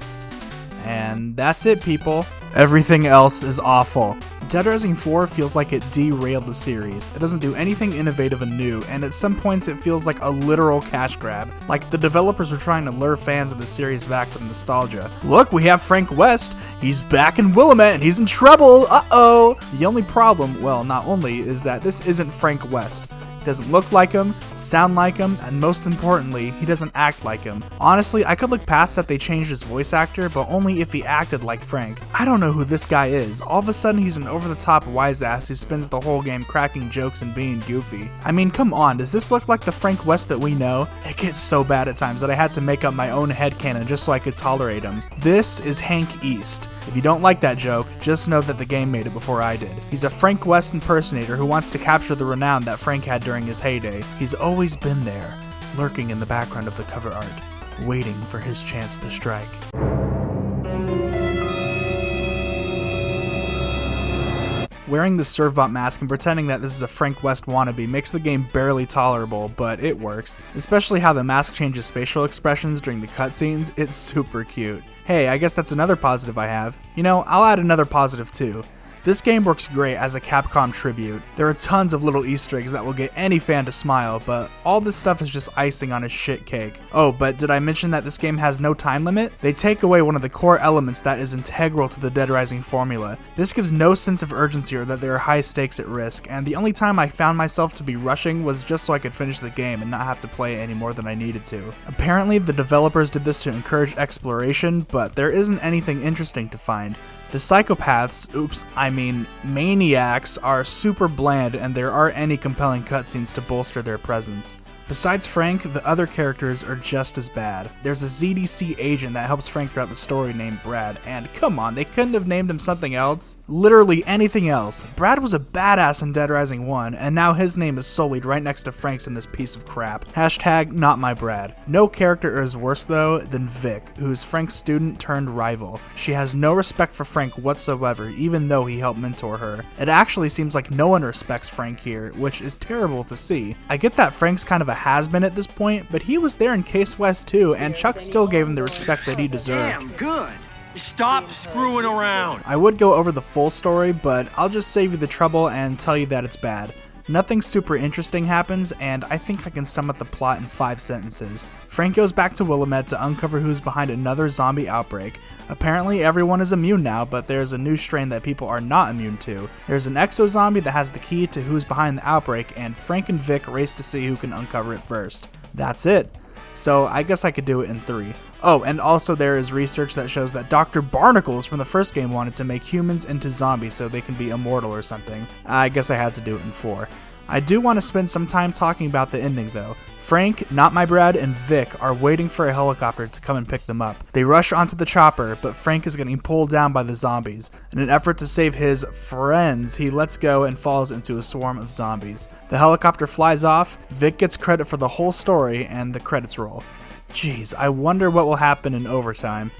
And that's it, people. Everything else is awful. Dead Rising 4 feels like it derailed the series. It doesn't do anything innovative and new, and at some points it feels like a literal cash grab. Like the developers are trying to lure fans of the series back with nostalgia. Look, we have Frank West. He's back in Willamette and he's in trouble. Uh-oh. The only problem, well, not only, is that this isn't Frank West. He doesn't look like him, sound like him, and most importantly, he doesn't act like him. Honestly, I could look past that they changed his voice actor, but only if he acted like Frank. I don't know who this guy is. All of a sudden, he's an over-the-top wise ass who spends the whole game cracking jokes and being goofy. I mean, come on, does this look like the Frank West that we know? It gets so bad at times that I had to make up my own headcanon just so I could tolerate him. This is Hank East. If you don't like that joke, just know that the game made it before I did. He's a Frank West impersonator who wants to capture the renown that Frank had during his heyday. He's always been there, lurking in the background of the cover art, waiting for his chance to strike. Wearing the Servbot mask and pretending that this is a Frank West wannabe makes the game barely tolerable, but it works. Especially how the mask changes facial expressions during the cutscenes, it's super cute. Hey, I guess that's another positive I have. You know, I'll add another positive too. This game works great as a Capcom tribute. There are tons of little Easter eggs that will get any fan to smile, but all this stuff is just icing on a shit cake. Oh, but did I mention that this game has no time limit? They take away one of the core elements that is integral to the Dead Rising formula. This gives no sense of urgency or that there are high stakes at risk, and the only time I found myself to be rushing was just so I could finish the game and not have to play it any more than I needed to. Apparently, the developers did this to encourage exploration, but there isn't anything interesting to find. The psychopaths, maniacs, are super bland and there aren't any compelling cutscenes to bolster their presence. Besides Frank, the other characters are just as bad. There's a ZDC agent that helps Frank throughout the story named Brad, and come on, they couldn't have named him something else? Literally anything else. Brad was a badass in Dead Rising 1, and now his name is sullied right next to Frank's in this piece of crap. Hashtag not my Brad. No character is worse though than Vic, who's Frank's student turned rival. She has no respect for Frank whatsoever, even though he helped mentor her. It actually seems like no one respects Frank here, which is terrible to see. I get that Frank's kind of a has-been at this point, but he was there in Case West too, and Chuck still gave him the respect that he deserved. Damn good. Stop screwing around. I would go over the full story, but I'll just save you the trouble and tell you that it's bad. Nothing super interesting happens, and I think I can sum up the plot in 5 sentences. Frank goes back to Willamette to uncover who's behind another zombie outbreak. Apparently everyone is immune now, but there's a new strain that people are not immune to. There's an exo-zombie that has the key to who's behind the outbreak, and Frank and Vic race to see who can uncover it first. That's it. So I guess I could do it in 3. Oh, and also there is research that shows that Dr. Barnacles from the first game wanted to make humans into zombies so they can be immortal or something. I guess I had to do it in 4. I do want to spend some time talking about the ending though. Frank, Not My Brad, and Vic are waiting for a helicopter to come and pick them up. They rush onto the chopper, but Frank is getting pulled down by the zombies. In an effort to save his friends, he lets go and falls into a swarm of zombies. The helicopter flies off, Vic gets credit for the whole story, and the credits roll. Jeez, I wonder what will happen in overtime.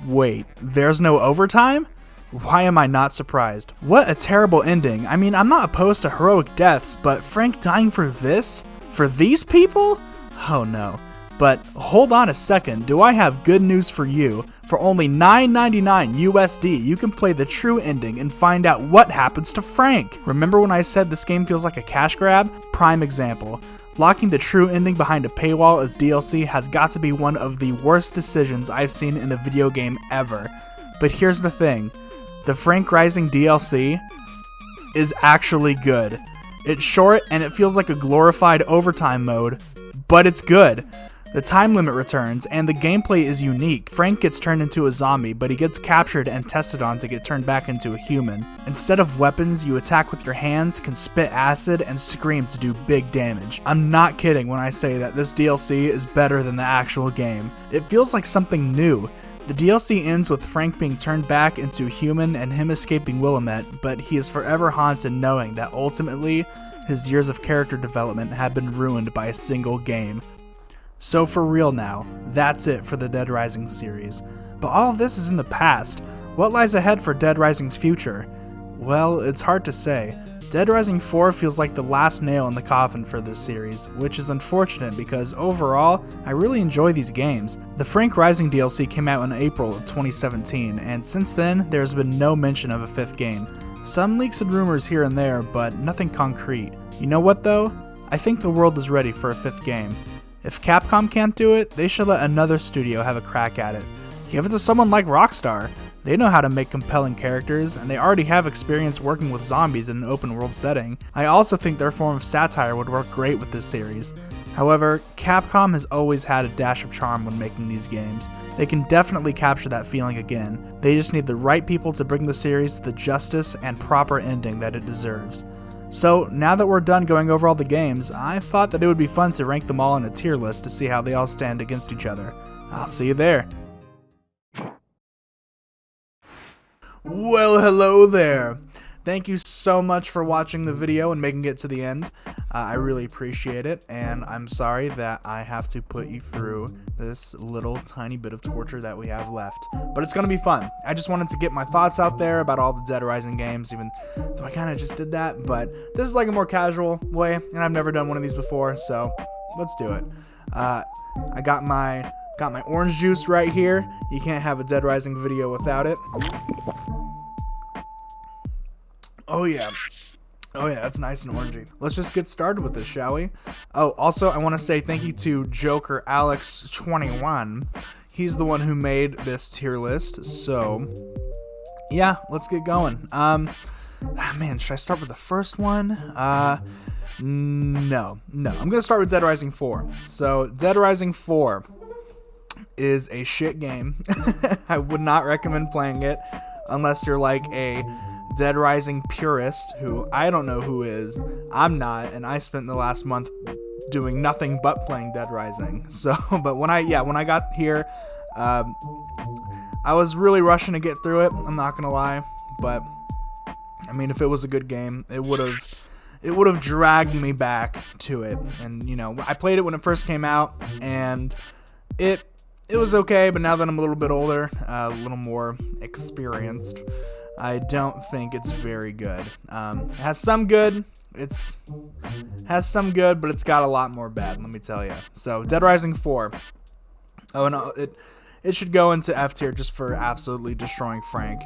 Wait, there's no overtime? Why am I not surprised? What a terrible ending. I mean, I'm not opposed to heroic deaths, but Frank dying for this? For these people? Oh no. But hold on a second, do I have good news for you? For only $9.99 USD, you can play the true ending and find out what happens to Frank. Remember when I said this game feels like a cash grab? Prime example. Locking the true ending behind a paywall as DLC has got to be one of the worst decisions I've seen in a video game ever. But here's the thing. The Frank Rising DLC, is actually good. It's short and it feels like a glorified overtime mode, but it's good. The time limit returns, and the gameplay is unique. Frank gets turned into a zombie, but he gets captured and tested on to get turned back into a human. Instead of weapons, you attack with your hands, can spit acid, and scream to do big damage. I'm not kidding when I say that this DLC is better than the actual game. It feels like something new. The DLC ends with Frank being turned back into a human and him escaping Willamette, but he is forever haunted knowing that ultimately, his years of character development have been ruined by a single game. So for real now, that's it for the Dead Rising series. But all of this is in the past. What lies ahead for Dead Rising's future? Well, it's hard to say. Dead Rising 4 feels like the last nail in the coffin for this series, which is unfortunate because overall, I really enjoy these games. The Frank Rising DLC came out in April of 2017, and since then, there's been no mention of a 5th game. Some leaks and rumors here and there, but nothing concrete. You know what though? I think the world is ready for a 5th game. If Capcom can't do it, they should let another studio have a crack at it. Give it to someone like Rockstar. They know how to make compelling characters, and they already have experience working with zombies in an open world setting. I also think their form of satire would work great with this series. However, Capcom has always had a dash of charm when making these games. They can definitely capture that feeling again. They just need the right people to bring the series the justice and proper ending that it deserves. So, now that we're done going over all the games, I thought that it would be fun to rank them all in a tier list to see how they all stand against each other. I'll see you there. Well, hello there. Thank you so much for watching the video and making it to the end. I really appreciate it, and I'm sorry that I have to put you through this little tiny bit of torture that we have left. But it's going to be fun. I just wanted to get my thoughts out there about all the Dead Rising games, even though I kind of just did that. But this is like a more casual way, and I've never done one of these before, so let's do it. I got my orange juice right here. You can't have a Dead Rising video without it. Oh yeah, that's nice and orangey. Let's just get started with this, shall we? Oh, also, I want to say thank you to Joker Alex 21. He's the one who made this tier list, so yeah, let's get going. Man, should I start with the first one? No, I'm gonna start with Dead Rising 4. So, Dead Rising 4 is a shit game. I would not recommend playing it unless you're like a Dead Rising purist, who I don't know who is. I'm not, and I spent the last month doing nothing but playing Dead Rising. So, but when I got here, I was really rushing to get through it. I'm not gonna lie, but I mean, if it was a good game, it would have dragged me back to it. And you know, I played it when it first came out, and it was okay. But now that I'm a little bit older, a little more experienced, I don't think it's very good. It has some good, but it's got a lot more bad, let me tell you. So, Dead Rising 4. Oh no, it should go into F tier just for absolutely destroying Frank.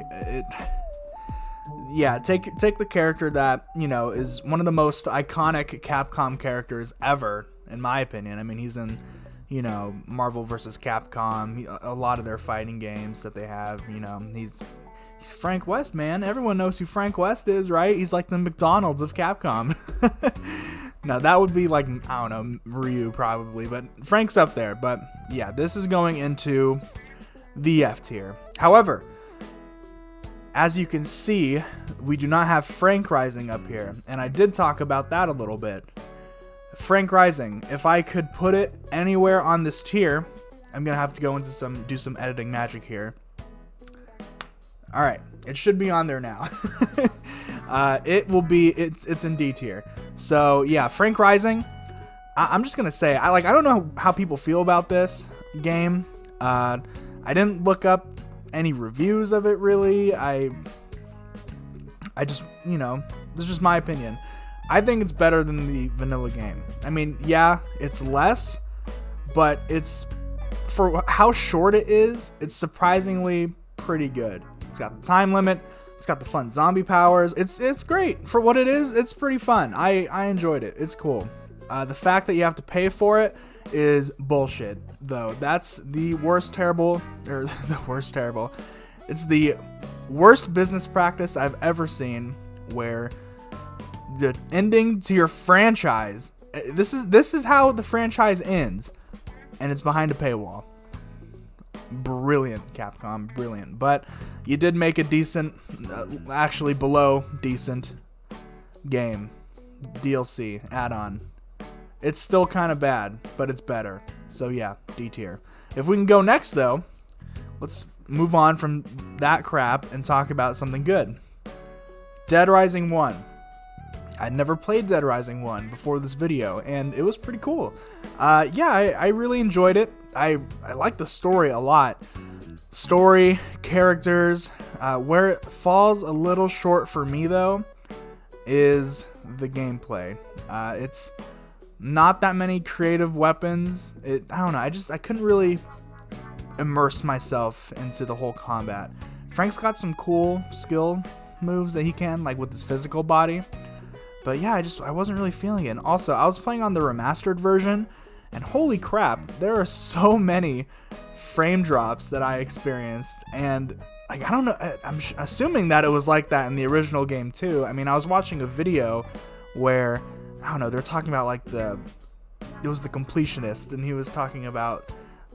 Yeah, take the character that, you know, is one of the most iconic Capcom characters ever, in my opinion. I mean, he's in, you know, Marvel vs. Capcom, a lot of their fighting games that they have, you know, he's Frank West, man. Everyone knows who Frank West is, right? He's like the McDonald's of Capcom. No, that would be like, I don't know, Ryu probably, but Frank's up there. But yeah, this is going into the F tier. However, as you can see, we do not have Frank Rising up here, and I did talk about that a little bit. Frank Rising, if I could put it anywhere on this tier, I'm gonna have to go into do some editing magic here. All right, it should be on there now. It's in D tier. So yeah, Frank Rising. I'm just gonna say, I don't know how people feel about this game. I didn't look up any reviews of it really. I just, you know, this is just my opinion. I think it's better than the vanilla game. I mean, yeah, it's less, but it's, for how short it is, it's surprisingly pretty good. It's got the time limit. It's got the fun zombie powers. It's great. For what it is, it's pretty fun. I enjoyed it. It's cool. The fact that you have to pay for it is bullshit, though. That's the worst terrible. It's the worst business practice I've ever seen, where the ending to your franchise. This is how the franchise ends, and it's behind a paywall. Brilliant, Capcom, brilliant. But you did make a decent, actually below decent game. DLC, add-on. It's still kind of bad, but it's better. So yeah, D tier. If we can go next though, let's move on from that crap and talk about something good. Dead Rising 1. I'd never played Dead Rising 1 before this video, and it was pretty cool. Yeah, I really enjoyed it. I like the story a lot. Story, characters. Where it falls a little short for me, though, is the gameplay. It's not that many creative weapons. I don't know. I couldn't really immerse myself into the whole combat. Frank's got some cool skill moves that he can, like with his physical body. But yeah, I wasn't really feeling it. And also, I was playing on the remastered version, and holy crap, there are so many frame drops that I experienced. And like, I don't know, I'm assuming that it was like that in the original game too. I mean, I was watching a video where, I don't know, they're talking about like it was the completionist, and he was talking about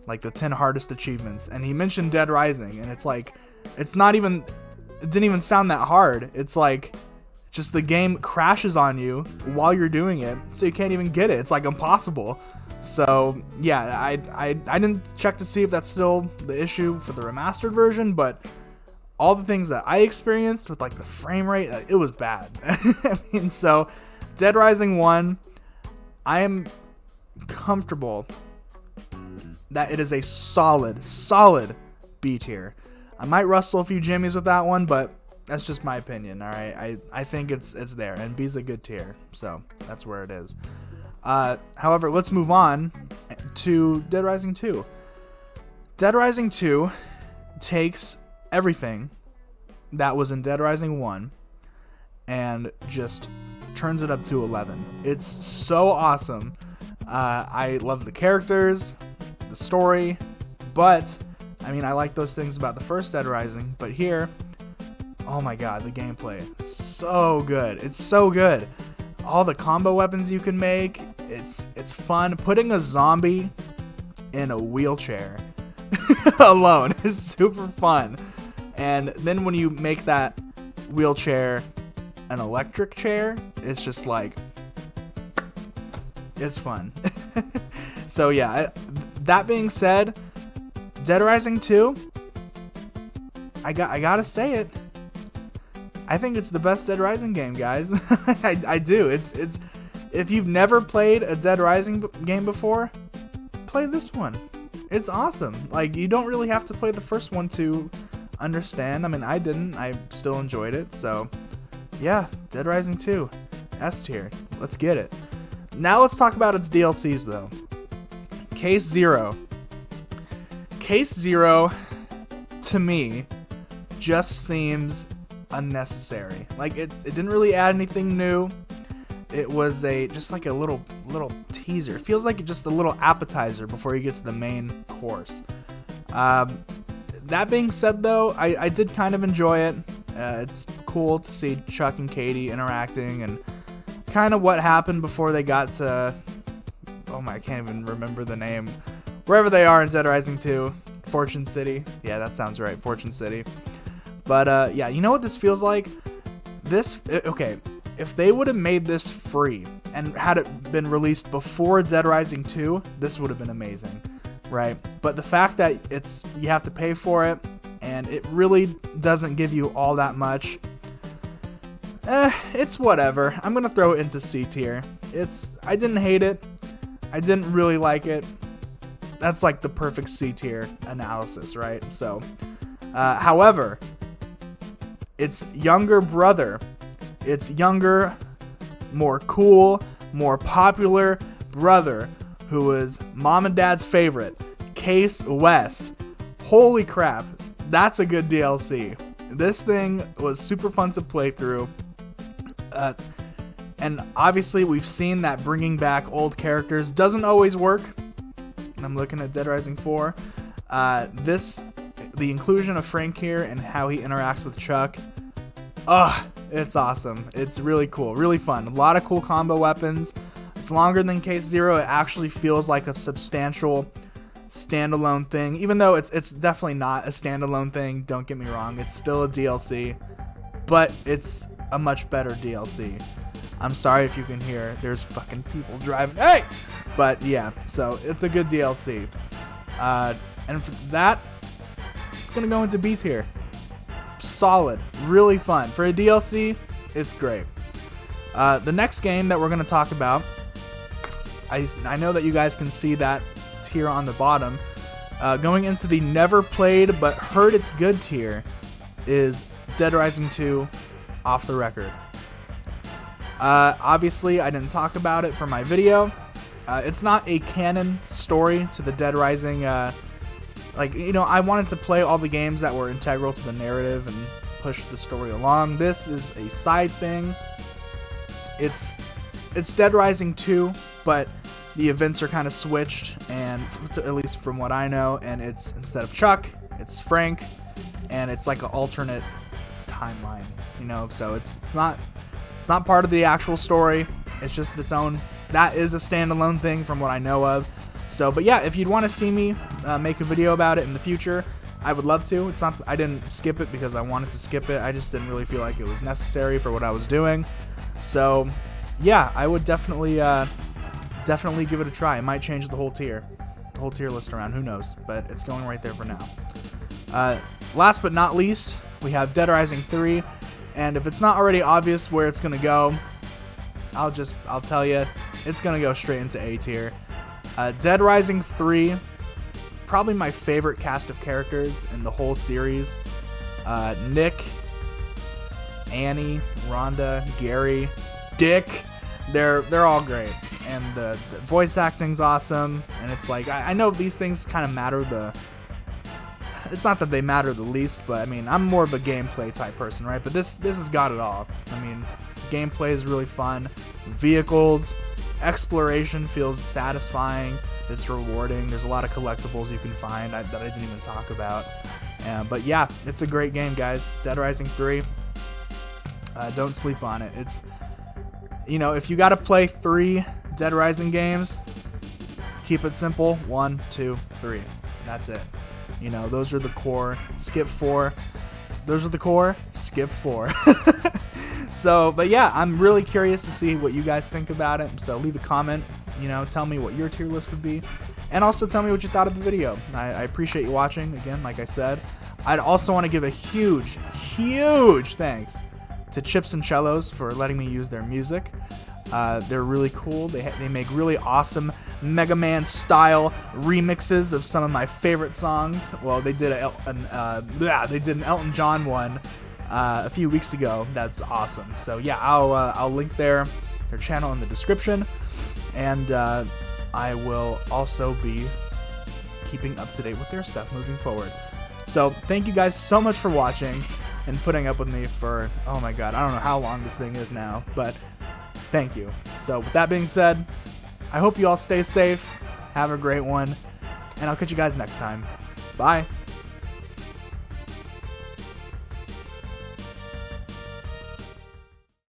like the 10 hardest achievements, and he mentioned Dead Rising, and it's like, it didn't even sound that hard. It's like, just the game crashes on you while you're doing it, so you can't even get it. It's like impossible. So yeah, I didn't check to see if that's still the issue for the remastered version, but all the things that I experienced with like the frame rate, it was bad. I mean, so Dead Rising 1, I am comfortable that it is a solid B tier. I might rustle a few jimmies with that one, but that's just my opinion, all right? I think it's there, and B's a good tier, so that's where it is. However, let's move on to Dead Rising 2. Dead Rising 2 takes everything that was in Dead Rising 1 and just turns it up to 11. It's so awesome. I love the characters, the story, but, I mean, I like those things about the first Dead Rising, but here, oh my god, the gameplay, so good. It's so good. All the combo weapons you can make, it's fun. Putting a zombie in a wheelchair alone is super fun. And then when you make that wheelchair an electric chair, it's just like, it's fun. So yeah, that being said, Dead Rising 2, I gotta say it, I think it's the best Dead Rising game, guys. I do. It's if you've never played a Dead Rising game before, play this one. It's awesome. Like, you don't really have to play the first one to understand. I mean, I didn't. I still enjoyed it. So, yeah, Dead Rising 2, S tier. Let's get it. Now let's talk about its DLCs, though. Case Zero. Case Zero, to me, just seems unnecessary. Like, it didn't really add anything new. It was just like a little teaser. It feels like just a little appetizer before you get to the main course. That being said, though, I did kind of enjoy it. It's cool to see Chuck and Katie interacting, and kind of what happened before they got to, I can't even remember the name, wherever they are in Dead Rising 2, Fortune City. Yeah, that sounds right, Fortune City. But yeah, you know what this feels like? Okay, if they would have made this free and had it been released before Dead Rising 2, this would have been amazing, right? But the fact that you have to pay for it, and it really doesn't give you all that much, it's whatever. I'm gonna throw it into C tier. I didn't hate it. I didn't really like it. That's like the perfect C tier analysis, right? So, however, its younger brother, its younger, more cool, more popular brother, who is mom and dad's favorite, Case West. Holy crap, that's a good DLC. This thing was super fun to play through. And obviously we've seen that bringing back old characters doesn't always work. I'm looking at Dead Rising 4. The inclusion of Frank here and how he interacts with Chuck, It's awesome. It's really cool, really fun. A lot of cool combo weapons. It's longer than Case Zero. It actually feels like a substantial standalone thing, even though it's definitely not a standalone thing. Don't get me wrong. It's still a DLC, but it's a much better DLC. I'm sorry if you can hear. There's fucking people driving. Hey! But yeah, so it's a good DLC. And for that, it's gonna go into B tier. Solid, really fun. For a DLC, it's great. The next game that we're gonna talk about, I know that you guys can see that tier on the bottom. Going into the never played but heard it's good tier is Dead Rising 2 Off the Record. Obviously, I didn't talk about it for my video. It's not a canon story to the Dead Rising. Like, you know, I wanted to play all the games that were integral to the narrative and push the story along. This is a side thing. It's Dead Rising 2, but the events are kind of switched, and at least from what I know, and it's instead of Chuck, it's Frank, and it's like an alternate timeline, you know. So it's not part of the actual story. It's just its own. That is a standalone thing from what I know of. So, but yeah, if you'd want to see me make a video about it in the future, I would love to. It's not. I didn't skip it because I wanted to skip it. I just didn't really feel like it was necessary for what I was doing. So, yeah, I would definitely give it a try. It might change the whole tier list around. Who knows? But it's going right there for now. Last but not least, we have Dead Rising 3, and if it's not already obvious where it's gonna go, I'll tell you, it's gonna go straight into A tier. Dead Rising 3, probably my favorite cast of characters in the whole series. Nick, Annie, Rhonda, Gary, Dick, they're all great, and the voice acting's awesome. And it's like, I know these things kind of matter. It's not that they matter the least, but I mean, I'm more of a gameplay type person, right? But this has got it all. I mean, gameplay is really fun. Vehicles, exploration feels satisfying. It's rewarding. There's a lot of collectibles you can find that I didn't even talk about. But yeah, it's a great game, guys. Dead Rising 3. Don't sleep on it. It's, you know, if you got to play 3 Dead Rising games, keep it simple. 1, 2, 3. That's it. You know, those are the core. Skip 4. Those are the core. Skip 4. So, but yeah, I'm really curious to see what you guys think about it. So leave a comment, you know, tell me what your tier list would be. And also tell me what you thought of the video. I appreciate you watching, again, like I said. I'd also want to give a huge, huge thanks to Chips and Cellos for letting me use their music. They're really cool. They make really awesome Mega Man style remixes of some of my favorite songs. Well, they did an Elton John one a few weeks ago. That's awesome. So yeah, I'll link their channel in the description, and I will also be keeping up to date with their stuff moving forward. So thank you guys so much for watching and putting up with me for, oh my god, I don't know how long this thing is now, but thank you. So with that being said, I hope you all stay safe, have a great one, and I'll catch you guys next time. Bye.